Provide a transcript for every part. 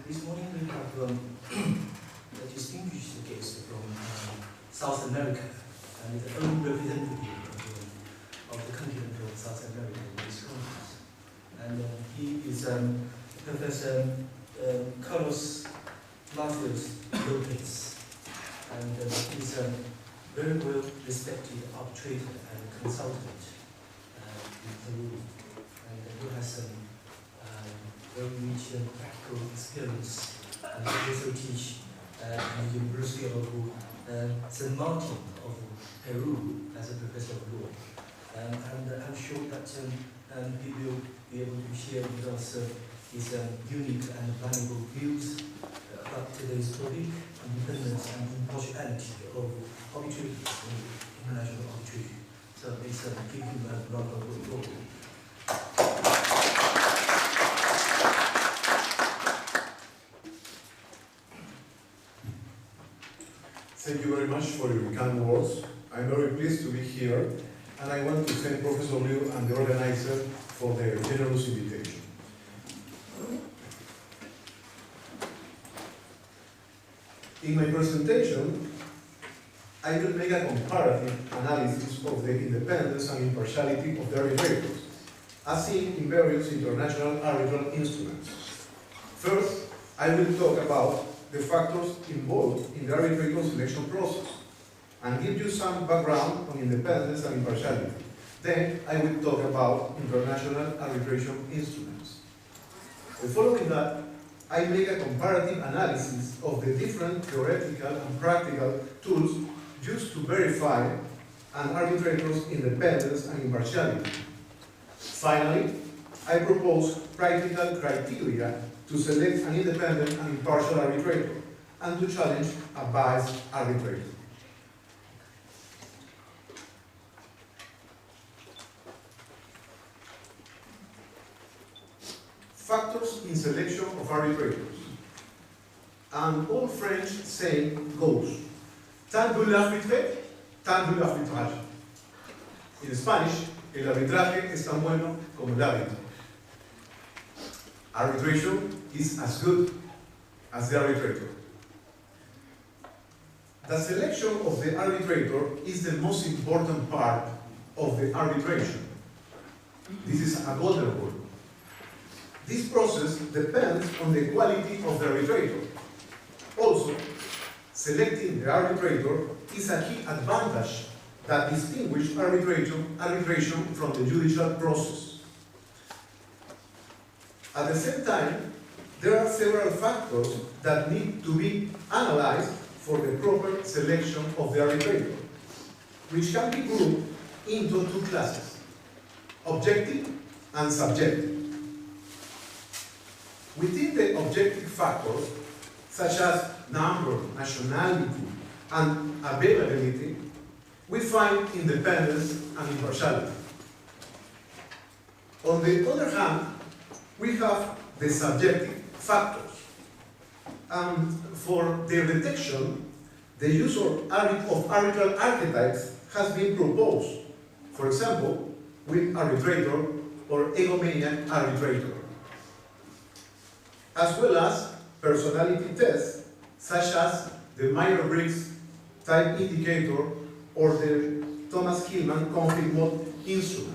This morning we have a distinguished guest from South America, and the only representative of the continent of South America in this conference. And he is Professor Carlos Lopez, and he's a very well respected arbitrator and consultant in Peru, and he has some very rich practical experience, and he also teach at the University of San Martin of Peru as a professor of law. And I'm sure that he will be able to share with us his unique and valuable views about today's topic, independence and impartiality of arbitrators in international arbitration. So let's give him a round of applause. Thank you very much for your kind words. I'm very pleased to be here, and I want to thank Professor Liu and the organizer for their generous invitation. In my presentation, I will make a comparative analysis of the independence and impartiality of the arbitrators, as seen in various international arbitral instruments. First, I will talk about the factors involved in the arbitrator selection process and give you some background on independence and impartiality. Then I will talk about international arbitration instruments. Following that, I make a comparative analysis of the different theoretical and practical tools used to verify an arbitrator's independence and impartiality. Finally, I propose practical criteria to select an independent and impartial arbitrator and to challenge a biased arbitrator. Factors in selection of arbitrators. An old French saying goes, tant de l'arbitre, tant de l'arbitrage. In Spanish, el arbitraje es tan bueno como el árbitro. Arbitration is as good as the arbitrator. The selection of the arbitrator is the most important part of the arbitration. This is a golden rule. This process depends on the quality of the arbitrator. Also, selecting the arbitrator is a key advantage that distinguishes arbitration from the judicial process. At the same time, there are several factors that need to be analyzed for the proper selection of the arbitrator, which can be grouped into two classes, objective and subjective. Within the objective factors, such as number, nationality, and availability, we find independence and impartiality. On the other hand, we have the subjective factors. For their detection, the use of arbitral archetypes has been proposed, for example, with arbitrator or egomaniac arbitrator, as well as personality tests, such as the Myers-Briggs type indicator or the Thomas-Hillman conflict mode instrument.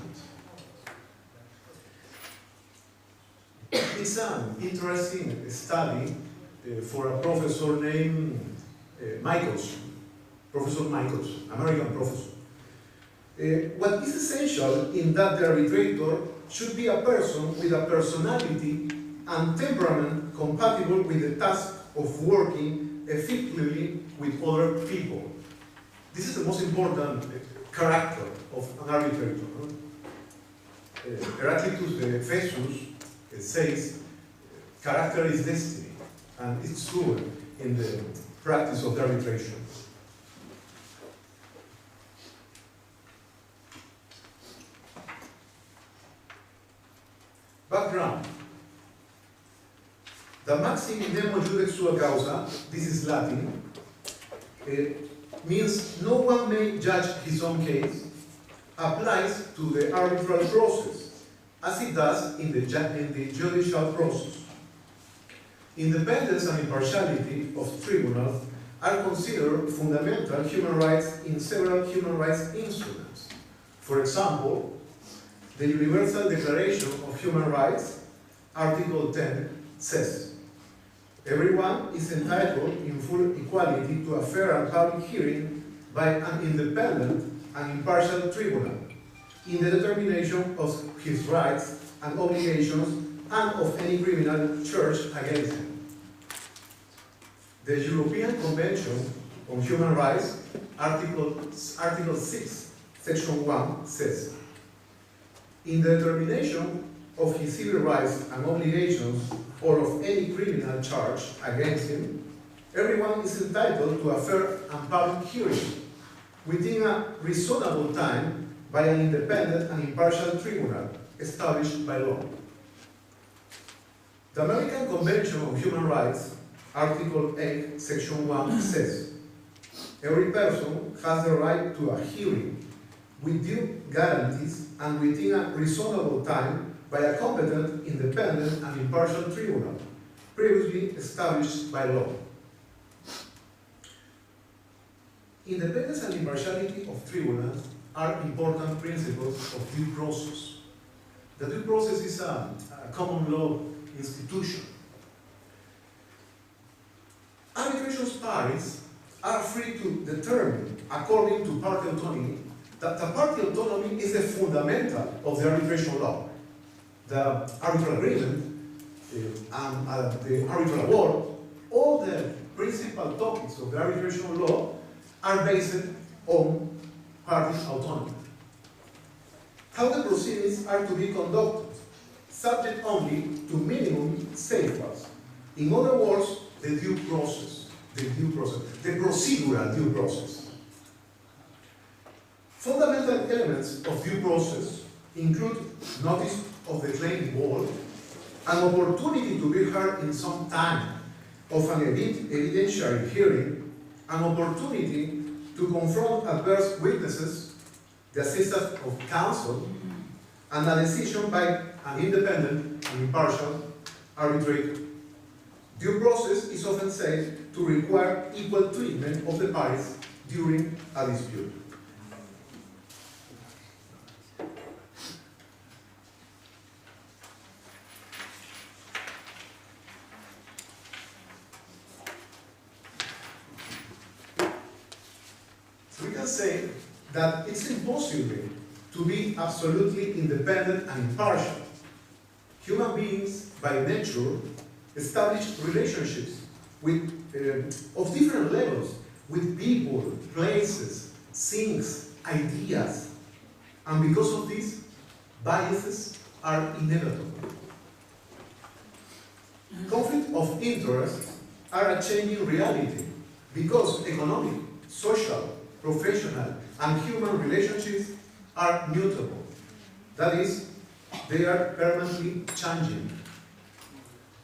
It's an interesting study for a professor named Michaels, Professor Michaels, American professor. What is essential in that the arbitrator should be a person with a personality and temperament compatible with the task of working effectively with other people. This is the most important character of an arbitrator. Heraclitus the Phaesus says, character is destiny, and it's true in the practice of arbitration. Background. The maxim nemo judex sua causa, this is Latin, means no one may judge his own case, applies to the arbitral process, as it does in the judicial process. Independence and impartiality of tribunals are considered fundamental human rights in several human rights instruments. For example, the Universal Declaration of Human Rights, Article 10, says, "Everyone is entitled in full equality to a fair and public hearing by an independent and impartial tribunal in the determination of his rights and obligations and of any criminal charge against him." The European Convention on Human Rights, Article 6, Section 1 says, "In the determination of his civil rights and obligations or of any criminal charge against him, everyone is entitled to a fair and public hearing within a reasonable time by an independent and impartial tribunal established by law." The American Convention on Human Rights, Article 8, Section 1 says, "Every person has the right to a hearing with due guarantees and within a reasonable time by a competent, independent, and impartial tribunal previously established by law." Independence and impartiality of tribunals are important principles of due process. The due process is a common law institution. Arbitration's parties are free to determine, according to party autonomy, that the party autonomy is the fundamental of the arbitration law. The arbitral agreement and the arbitral award, all the principal topics of the arbitration law are based on party autonomy. How the proceedings are to be conducted, subject only to minimum safeguards. In other words, the procedural due process. Fundamental elements of due process include notice of the claim involved, an opportunity to be heard in some time of an evidentiary hearing, an opportunity to confront adverse witnesses, the assistance of counsel, and a decision by an independent and impartial arbitrator. Due process is often said to require equal treatment of the parties during a dispute. So we can say that it's impossible to be absolutely independent and impartial. Human beings, by nature, establish relationships with, of different levels with people, places, things, ideas. And because of this, biases are inevitable. Conflict of interests are a changing reality because economic, social, professional, and human relationships are mutable. That is, they are permanently changing,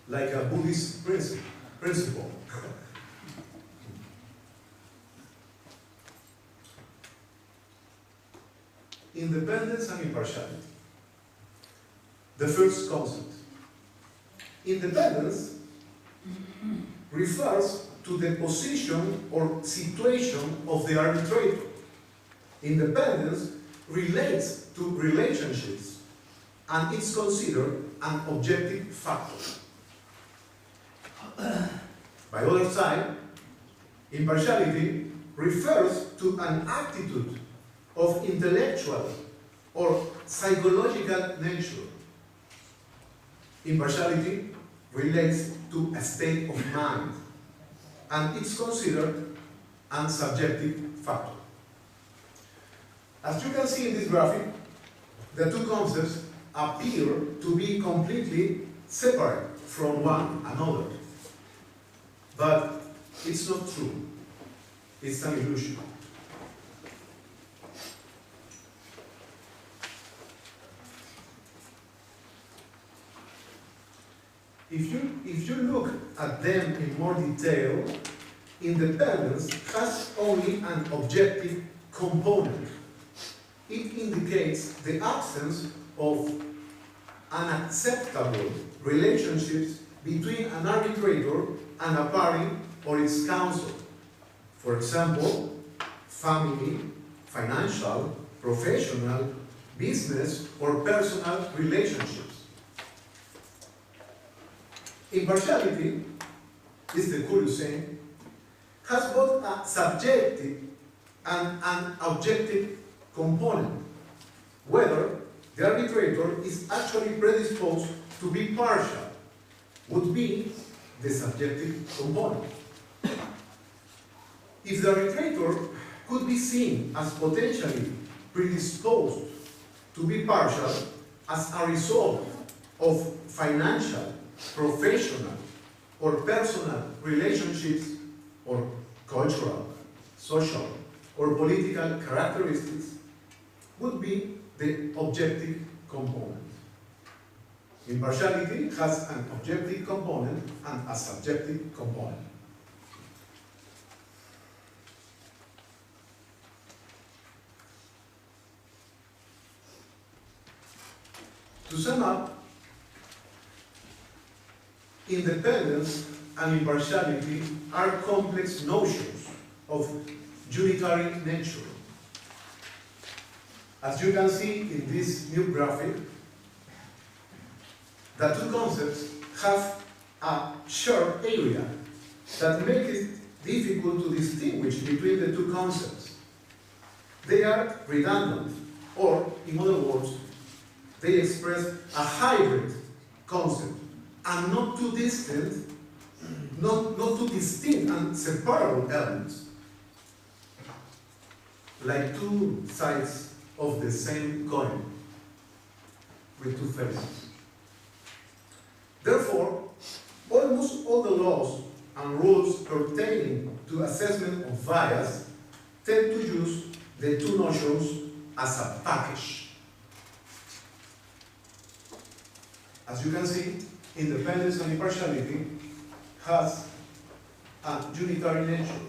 like a Buddhist principle. Independence and impartiality. The first concept. Independence refers to the position or situation of the arbitrator. Independence relates to relationships and it's considered an objective factor. By other side, impartiality refers to an attitude of intellectual or psychological nature. Impartiality relates to a state of mind, and it's considered an subjective factor. As you can see in this graphic, the two concepts appear to be completely separate from one another. But it's not true. It's an illusion. If you look at them in more detail, independence has only an objective component. It indicates the absence of unacceptable relationships between an arbitrator and a party or its counsel. For example, family, financial, professional, business, or personal relationships. Impartiality, is the curious thing, has both a subjective and an objective component, whether the arbitrator is actually predisposed to be partial would be the subjective component. If the arbitrator could be seen as potentially predisposed to be partial as a result of financial, professional, or personal relationships, or cultural, social, or political characteristics, would be the objective component. Impartiality has an objective component and a subjective component. To sum up, independence and impartiality are complex notions of unitary nature. As you can see in this new graphic, the two concepts have a shared area that makes it difficult to distinguish between the two concepts. They are redundant, or, in other words, they express a hybrid concept and not too distinct and separable elements, like two sides of the same coin with two faces. Therefore, almost all the laws and rules pertaining to assessment of bias tend to use the two notions as a package. As you can see, independence and impartiality has a unitary nature.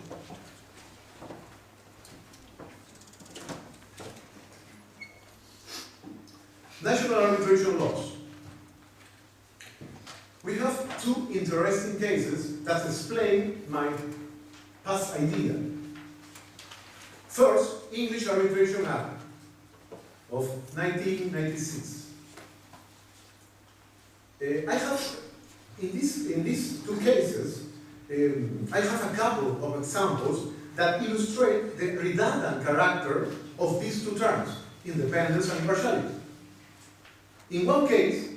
National arbitration laws. We have two interesting cases that explain my past idea. First, English Arbitration Act of 1996. I have, in these two cases, I have a couple of examples that illustrate the redundant character of these two terms, independence and impartiality. In one case,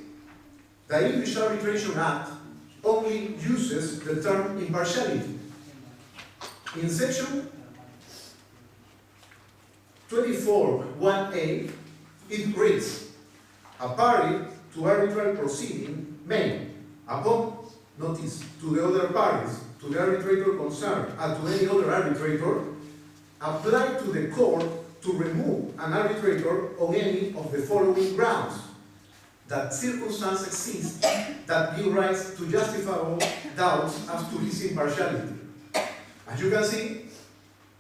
the English Arbitration Act only uses the term impartiality. In section 24(1)(a), it reads, a party to arbitral proceeding may, upon notice to the other parties, to the arbitrator concerned, and to any other arbitrator, apply to the court to remove an arbitrator on any of the following grounds: that circumstance exists that give rise to justifiable doubts as to his impartiality. As you can see,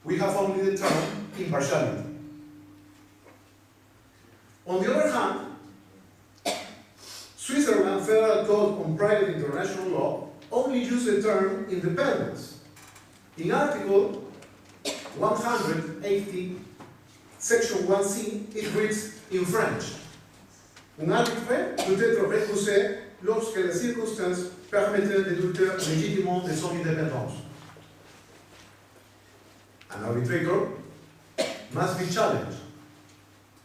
we have only the term impartiality. On the other hand, Switzerland Federal Code on Private International Law only uses the term independence. In Article 180, Section 1C, it reads in French: un arbitre peut être repoussé lorsque les circonstances permettent de douter légitimement de son indépendance. An arbitrator must be challenged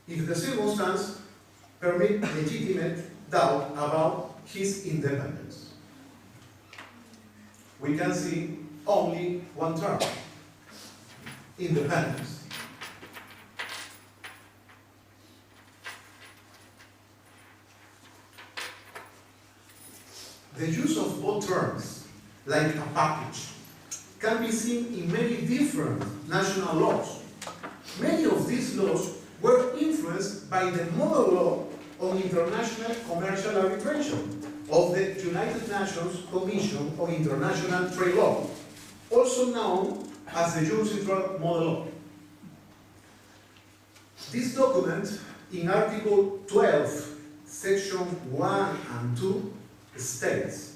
if the circumstances permit legitimate doubt about his independence. We can see only one term: independence. The use of both terms, like a package, can be seen in many different national laws. Many of these laws were influenced by the model law on international commercial arbitration of the United Nations Commission on International Trade Law, also known as the Jurisdictional Model Law. This document, in Article 12, Section 1 and 2, states,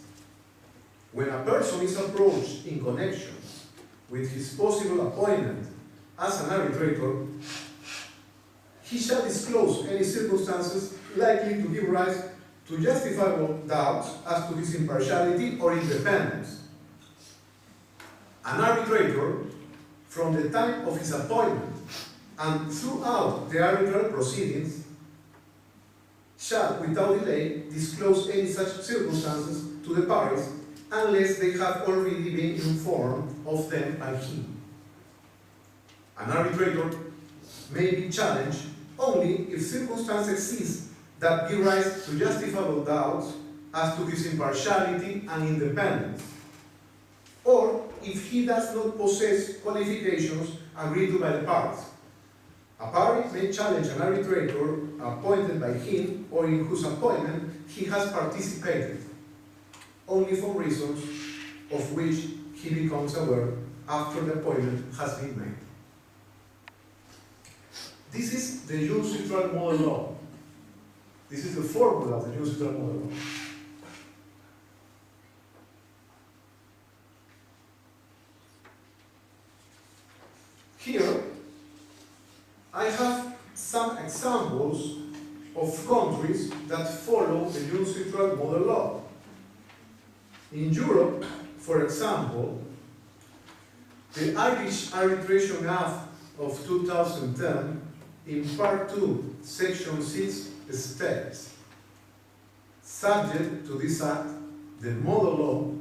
when a person is approached in connection with his possible appointment as an arbitrator, he shall disclose any circumstances likely to give rise to justifiable doubts as to his impartiality or independence. An arbitrator, from the time of his appointment and throughout the arbitral proceedings, shall, without delay, disclose any such circumstances to the parties unless they have already been informed of them by him. An arbitrator may be challenged only if circumstances exist that give rise to justifiable doubts as to his impartiality and independence, or if he does not possess qualifications agreed to by the parties. A party may challenge an arbitrator appointed by him or in whose appointment he has participated, only for reasons of which he becomes aware after the appointment has been made. This is the jus neutral model law. This is the formula of the jus neutral model law. Here, I have some examples of countries that follow the jus neutral model law. In Europe, for example, the Irish Arbitration Act of 2010, in Part 2, Section 6, states, subject to this act, the model law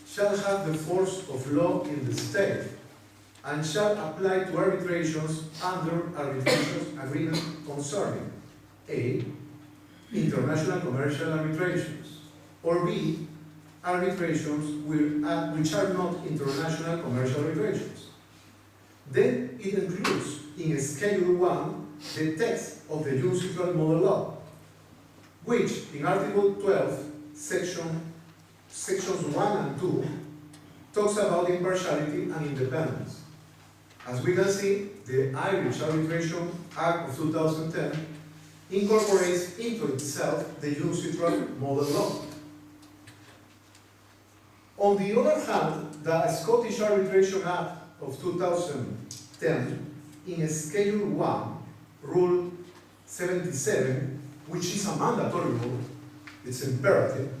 shall have the force of law in the state and shall apply to arbitrations under arbitration agreement concerning A. International commercial arbitrations, or B. Arbitrations which are not international commercial arbitrations. Then it includes in Schedule 1 the text of the jus neutral model law, which in Article 12, Sections 1 and 2, talks about impartiality and independence. As we can see, the Irish Arbitration Act of 2010 incorporates into itself the jus neutral model law. On the other hand, the Scottish Arbitration Act of 2010, in Schedule 1, Rule 77, which is a mandatory rule, it's imperative,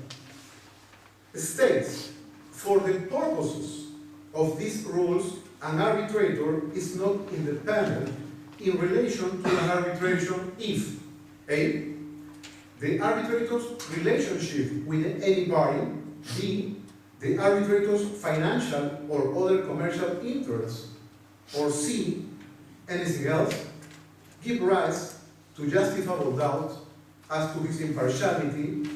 states, for the purposes of these rules, an arbitrator is not independent in relation to an arbitration if A. The arbitrator's relationship with any party, B. The arbitrator's financial or other commercial interests, or C. Anything else, give rise to justifiable doubt as to his impartiality.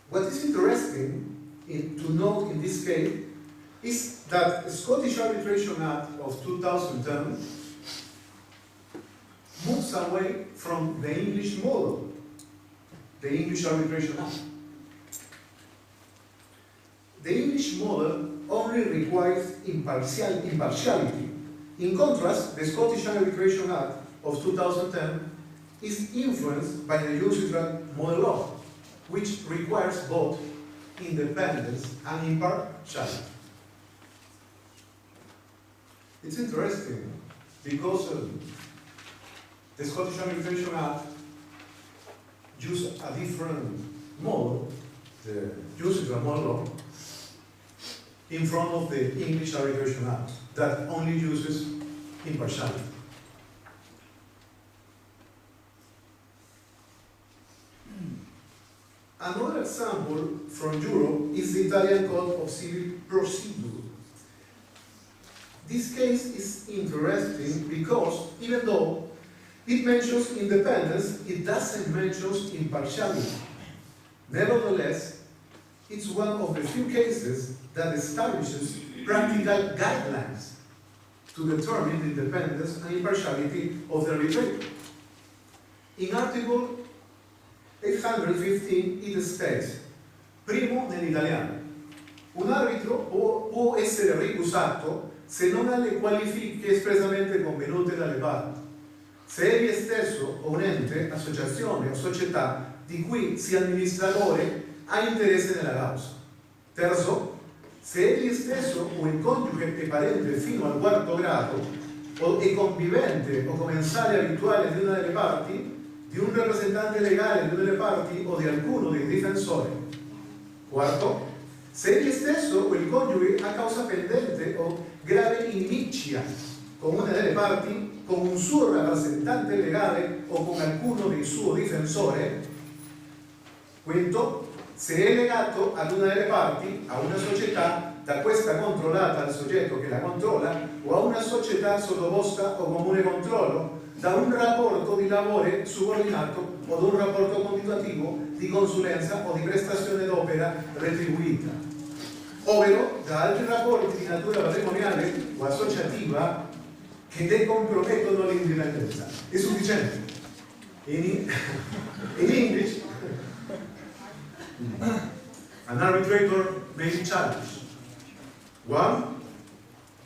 What is interesting to note in this case is that the Scottish Arbitration Act of 2010 moves away from the English model, the English Arbitration Act. The English model only requires impartiality. In contrast, the Scottish Arbitration Act of 2010 is influenced by the jus neutral model law, which requires both independence and impartiality. It's interesting because the Scottish Arbitration Act used a different model, the jus neutral model law, in front of the English Arbitration Act that only uses impartiality. Another example from Europe is the Italian Code of Civil Procedure. This case is interesting because even though it mentions independence, it doesn't mention impartiality. Nevertheless, it's one of the few cases that establishes practical guidelines to determine the independence and impartiality of the arbitrator. In Article 815 it states, primo nell'italiano, un arbitro può essere ricusato se non ha le qualifiche espressamente convenute dalle parti, se egli stesso o un ente, associazione o società di cui sia amministratore ha interesse nella causa. Terzo, se egli stesso o il coniuge è parente fino al quarto grado o è convivente o commensale abituale di una delle parti, di un rappresentante legale di una delle parti o di alcuno dei difensori. Quarto, se egli stesso o il coniuge ha causa pendente o grave inimiccia con una delle parti, con un suo rappresentante legale o con alcuno dei suoi difensori. Quinto, se è legato ad una delle parti, a una società da questa controllata dal soggetto che la controlla o a una società sottoposta o comune controllo, da un rapporto di lavoro subordinato o da un rapporto condividuativo di consulenza o di prestazione d'opera retribuita, ovvero da altri rapporti di natura patrimoniale o associativa che ne compromettono l'indipendenza. È sufficiente. In English, an arbitrator may be challenged. One,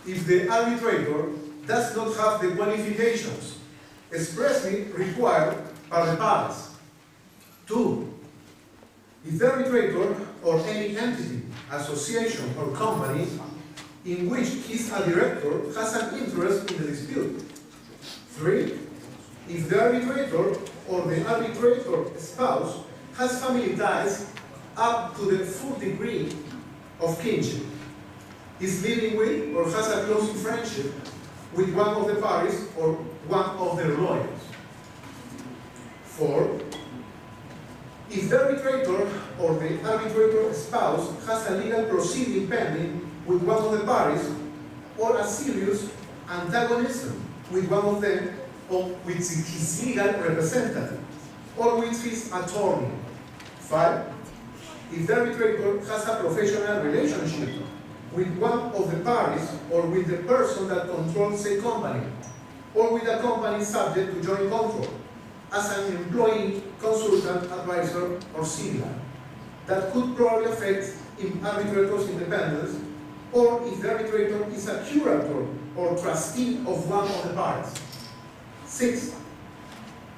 if the arbitrator does not have the qualifications expressly required by the parties. Two, if the arbitrator or any entity, association or company in which he is a director has an interest in the dispute. Three, if the arbitrator or the arbitrator spouse has family ties up to the full degree of kinship, is living with or has a close friendship with one of the parties or one of their lawyers. Four, if the arbitrator or the arbitrator spouse has a legal proceeding pending with one of the parties or a serious antagonism with one of them or with his legal representative or with his attorney. Five, if the arbitrator has a professional relationship with one of the parties or with the person that controls a company or with a company subject to joint control as an employee, consultant, advisor, or similar, that could probably affect arbitrator's independence, or if the arbitrator is a curator or trustee of one of the parties. Six,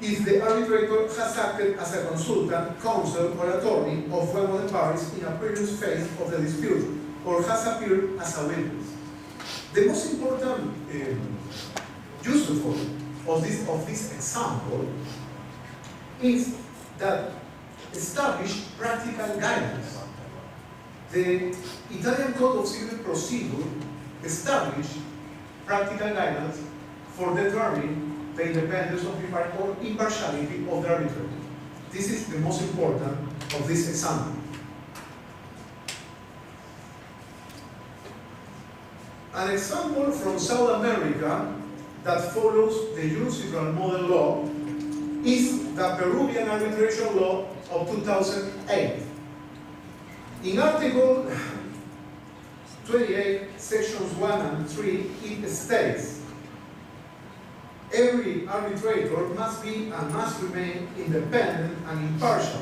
if the arbitrator has acted as a consultant, counsel, or attorney of one of the parties in a previous phase of the dispute, or has appeared as a witness. The most important useful of this example is that establish practical guidance. The Italian Code of Civil Procedure established practical guidance for determining the independence or impartiality of the arbitrator. This is the most important of this example. An example from South America that follows the Unicitral model law is the Peruvian arbitration law of 2008. In Article 28, Sections 1 and 3, it states, every arbitrator must be and must remain independent and impartial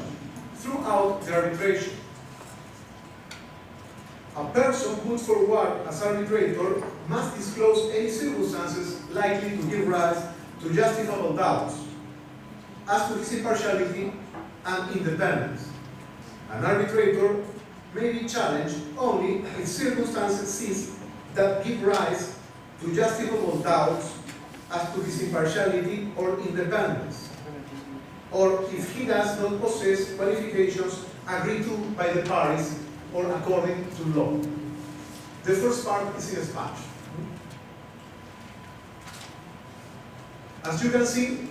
throughout the arbitration. A person put forward as arbitrator must disclose any circumstances likely to give rise to justifiable doubts as to his impartiality and independence. An arbitrator may be challenged only if circumstances cease that give rise to justifiable doubts as to his impartiality or independence, or if he does not possess qualifications agreed to by the parties or according to law. The first part is in Spanish. As you can see,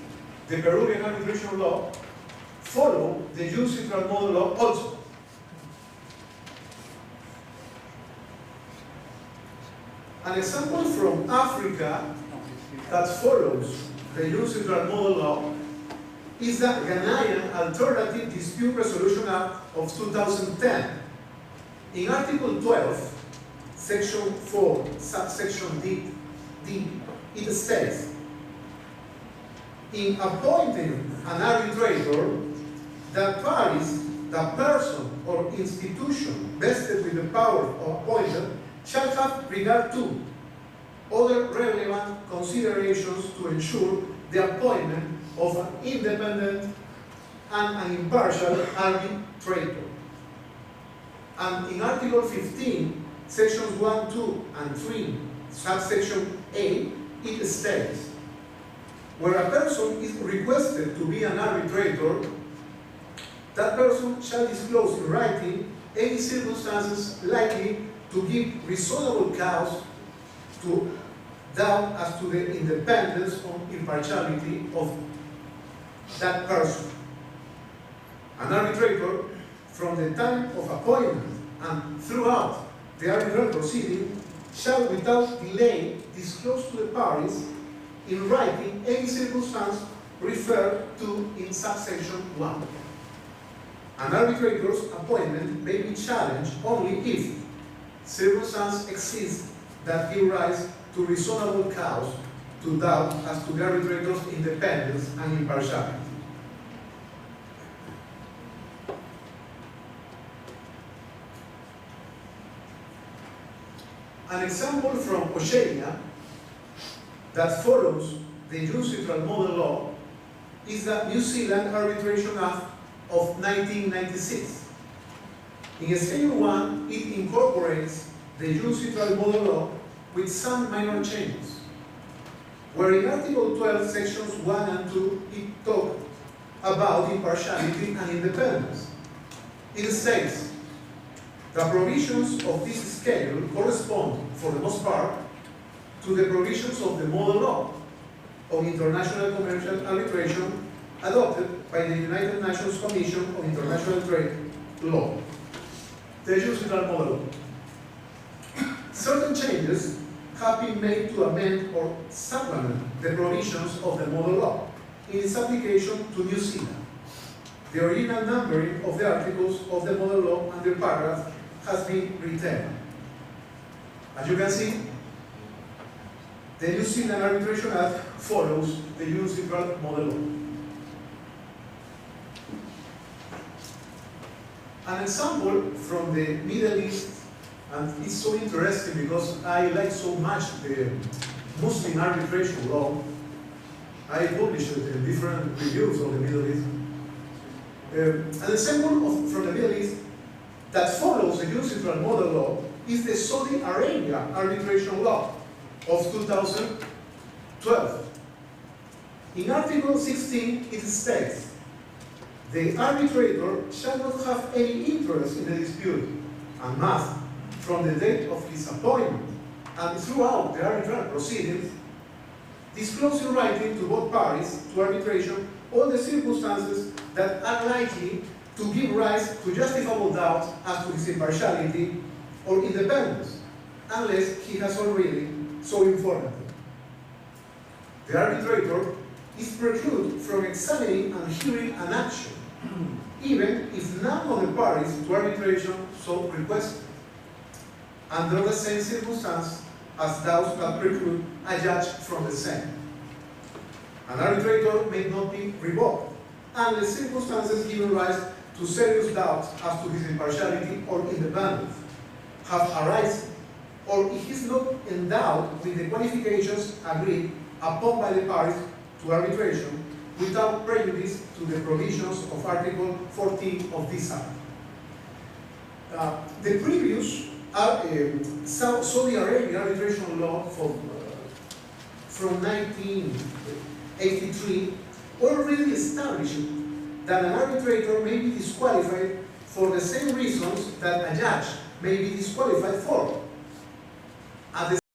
the Peruvian arbitration law follow the Unicitral model law also. An example from Africa that follows the Unicitral model law is the Ghanaian Alternative Dispute Resolution Act of 2010. In Article 12, Section 4, subsection D, it states, in appointing an arbitrator, the parties, the person or institution vested with the power of appointment shall have regard to other relevant considerations to ensure the appointment of an independent and an impartial arbitrator. And in Article 15, Sections 1, 2, and 3, subsection A, it states, where a person is requested to be an arbitrator, that person shall disclose in writing any circumstances likely to give reasonable cause to doubt as to the independence or impartiality of that person. An arbitrator, from the time of appointment and throughout the arbitral proceeding, shall without delay disclose to the parties in writing any circumstance referred to in subsection 1. An arbitrator's appointment may be challenged only if circumstances exist that give rise to reasonable cause to doubt as to the arbitrator's independence and impartiality. An example from Oceania that follows the jus-neutral model law is the New Zealand Arbitration Act of 1996. In Schedule 1, it incorporates the jus-neutral model law with some minor changes, where in Article 12, Sections 1 and 2, it talks about impartiality and independence. It states, the provisions of this schedule correspond, for the most part, to the provisions of the model law on international commercial arbitration adopted by the United Nations Commission on International Trade Law, the jus-neutral model law. Certain changes have been made to amend or supplement the provisions of the model law in its application to New Zealand. The original numbering of the articles of the model law and their paragraphs has been retained. As you can see, the New Zealand Arbitration Act follows the jus-neutral model law. An example from the Middle East, and it's so interesting because I like so much the Muslim arbitration law. I published different reviews of the Middle East. An example from the Middle East that follows the jus-neutral model law is the Saudi Arabia arbitration law of 2012. In Article 16, it states, the arbitrator shall not have any interest in the dispute and must, from the date of his appointment and throughout the arbitral proceedings, disclose in writing to both parties to arbitration all the circumstances that are likely to give rise to justifiable doubt as to his impartiality or independence, unless he has already so informed them. The arbitrator is precluded from examining and hearing an action, even if none of the parties to arbitration so requested, under the same circumstance as those that preclude a judge from the same. An arbitrator may not be revoked unless circumstances giving rise to serious doubts as to his impartiality or independence have arisen, or he is not endowed with the qualifications agreed upon by the parties to arbitration without prejudice to the provisions of Article 14 of this Act. The previous Saudi Arabia arbitration law from 1983 already established that an arbitrator may be disqualified for the same reasons that a judge may be disqualified for.